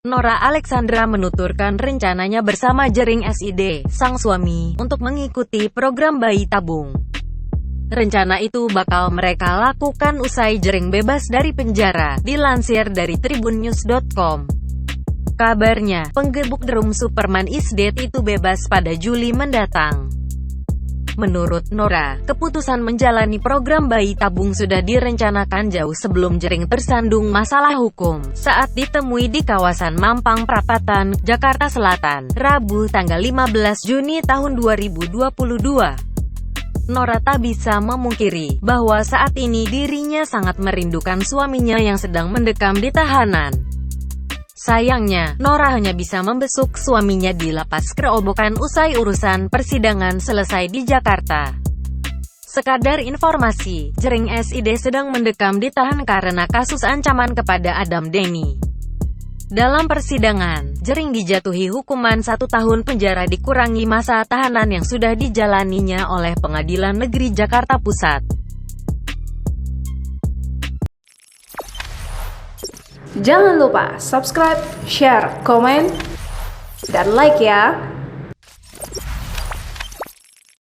Nora Alexandra menuturkan rencananya bersama Jering SID, sang suami, untuk mengikuti program bayi tabung. Rencana itu bakal mereka lakukan usai Jering bebas dari penjara, dilansir dari tribunnews.com. Kabarnya, penggebuk drum Superman is Dead itu bebas pada Juli mendatang. Menurut Nora, keputusan menjalani program bayi tabung sudah direncanakan jauh sebelum Jering tersandung masalah hukum, saat ditemui di kawasan Mampang Perapatan, Jakarta Selatan, Rabu tanggal 15 Juni tahun 2022. Nora tak bisa memungkiri bahwa saat ini dirinya sangat merindukan suaminya yang sedang mendekam di tahanan. Sayangnya, Nora hanya bisa membesuk suaminya di lapas Kerobokan usai urusan persidangan selesai di Jakarta. Sekadar informasi, Jering SID sedang mendekam ditahan karena kasus ancaman kepada Adam Denny. Dalam persidangan, Jering dijatuhi hukuman 1 tahun penjara dikurangi masa tahanan yang sudah dijalaninya oleh Pengadilan Negeri Jakarta Pusat. Jangan lupa subscribe, share, komen, dan like ya!